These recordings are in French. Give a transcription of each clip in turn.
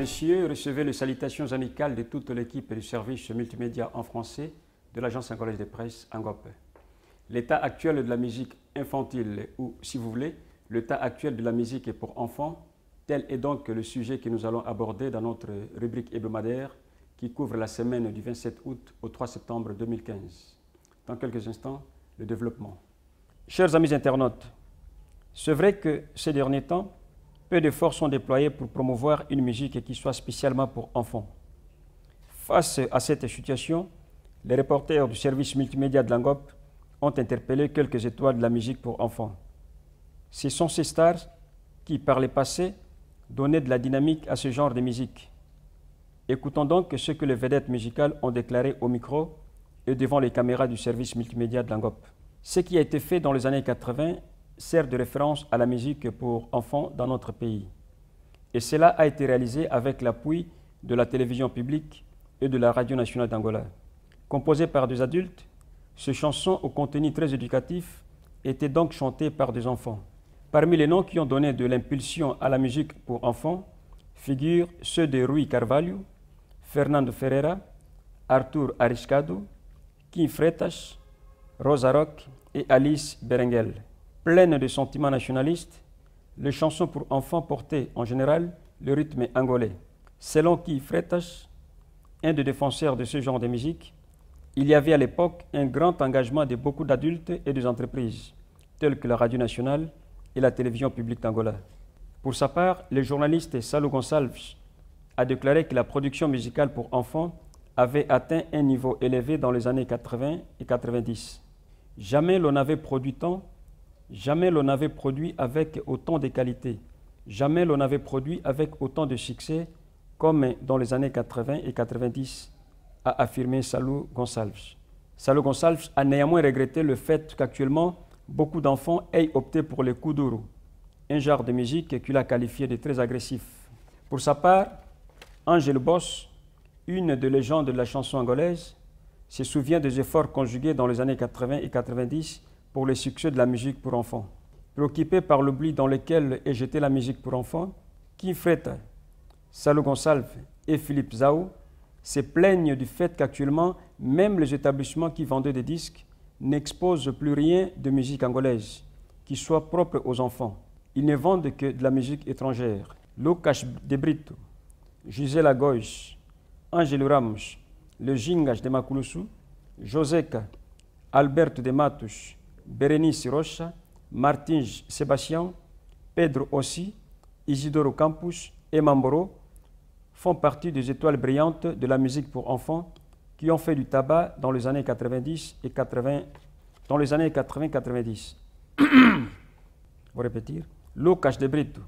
Messieurs, recevez les salutations amicales de toute l'équipe du service multimédia en français de l'Agence angolaise de presse ANGOP. L'état actuel de la musique infantile, ou si vous voulez, l'état actuel de la musique pour enfants, tel est donc le sujet que nous allons aborder dans notre rubrique hebdomadaire qui couvre la semaine du 27 août au 3 septembre 2015. Dans quelques instants, le développement. Chers amis internautes, c'est vrai que ces derniers temps, peu d'efforts sont déployés pour promouvoir une musique qui soit spécialement pour enfants. Face à cette situation, les reporters du service multimédia de l'ANGOP ont interpellé quelques étoiles de la musique pour enfants. Ce sont ces stars qui, par le passé, donnaient de la dynamique à ce genre de musique. Écoutons donc ce que les vedettes musicales ont déclaré au micro et devant les caméras du service multimédia de l'ANGOP. Ce qui a été fait dans les années 80 sert de référence à la musique pour enfants dans notre pays. Et cela a été réalisé avec l'appui de la télévision publique et de la radio nationale d'Angola. Composées par des adultes, ces chansons au contenu très éducatif étaient donc chantées par des enfants. Parmi les noms qui ont donné de l'impulsion à la musique pour enfants figurent ceux de Rui Carvalho, Fernando Ferreira, Arthur Arriscado, Kim Freitas, Rosa Rock et Alice Berenguel. Pleines de sentiments nationalistes, les chansons pour enfants portaient en général le rythme angolais. Selon Kim Freitas, un des défenseurs de ce genre de musique, il y avait à l'époque un grand engagement de beaucoup d'adultes et des entreprises, telles que la radio nationale et la télévision publique d'Angola. Pour sa part, le journaliste Salo Gonçalves a déclaré que la production musicale pour enfants avait atteint un niveau élevé dans les années 80 et 90. Jamais l'on n'avait produit tant, jamais l'on n'avait produit avec autant de qualité, jamais l'on n'avait produit avec autant de succès comme dans les années 80 et 90, a affirmé Salo Gonçalves. Salo Gonçalves a néanmoins regretté le fait qu'actuellement, beaucoup d'enfants aient opté pour le kuduro, un genre de musique qu'il a qualifié de très agressif. Pour sa part, Angel Boss, une des légendes de la chanson angolaise, se souvient des efforts conjugués dans les années 80 et 90 pour le succès de la musique pour enfants. Préoccupé par l'oubli dans lequel est jetée la musique pour enfants, Kim Freitas, Salo Gonçalves et Philippe Zao se plaignent du fait qu'actuellement, même les établissements qui vendaient des disques n'exposent plus rien de musique angolaise qui soit propre aux enfants. Ils ne vendent que de la musique étrangère. Lucas de Brito, Gisela Gois, Angelo Ramos, le Gingas de Maculusu, Joseca, Alberto de Matos, Berenice Rocha, Martins Sebastião, Pedro Ossi, Isidoro Campos et Mamboro font partie des étoiles brillantes de la musique pour enfants qui ont fait du tabac dans les années 90 et 80. Dans les années 80-90. Vous répétir. Lucas de Brito,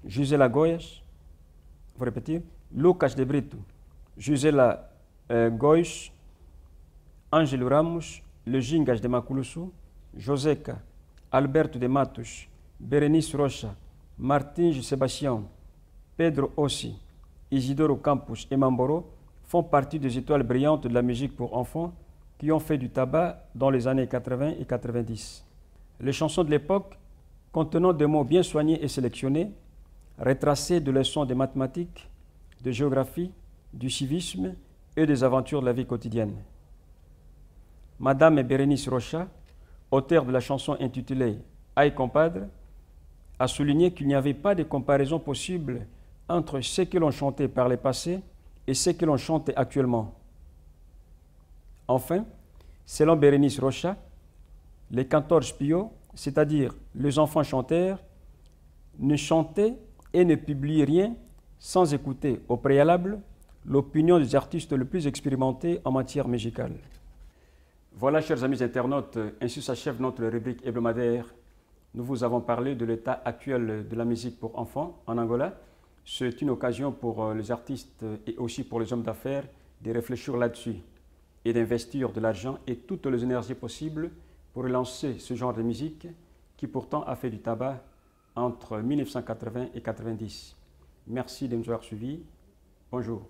Gisela Goiás. Vous répétir. Lucas de Brito, Gisela Gois, Angelo Ramos, le Gingas de Maculusu, Joseca, Alberto de Matos, Berenice Rocha, Martins Sebastião, Pedro Ossi, Isidoro Campos et Mamboro font partie des étoiles brillantes de la musique pour enfants qui ont fait du tabac dans les années 80 et 90. Les chansons de l'époque, contenant des mots bien soignés et sélectionnés, retracés de leçons de mathématiques, de géographie, du civisme et des aventures de la vie quotidienne. Madame Berenice Rocha, auteure de la chanson intitulée « Aïe compadre », a souligné qu'il n'y avait pas de comparaison possible entre ce que l'on chantait par le passé et ce que l'on chante actuellement. Enfin, selon Berenice Rocha, les cantors spiots, c'est-à-dire les enfants chanteurs, ne chantaient et ne publiaient rien sans écouter au préalable l'opinion des artistes les plus expérimentés en matière musicale. Voilà, chers amis internautes, ainsi s'achève notre rubrique hebdomadaire. Nous vous avons parlé de l'état actuel de la musique pour enfants en Angola. C'est une occasion pour les artistes et aussi pour les hommes d'affaires de réfléchir là-dessus et d'investir de l'argent et toutes les énergies possibles pour relancer ce genre de musique qui pourtant a fait du tabac entre 1980 et 1990. Merci de nous avoir suivis. Bonjour.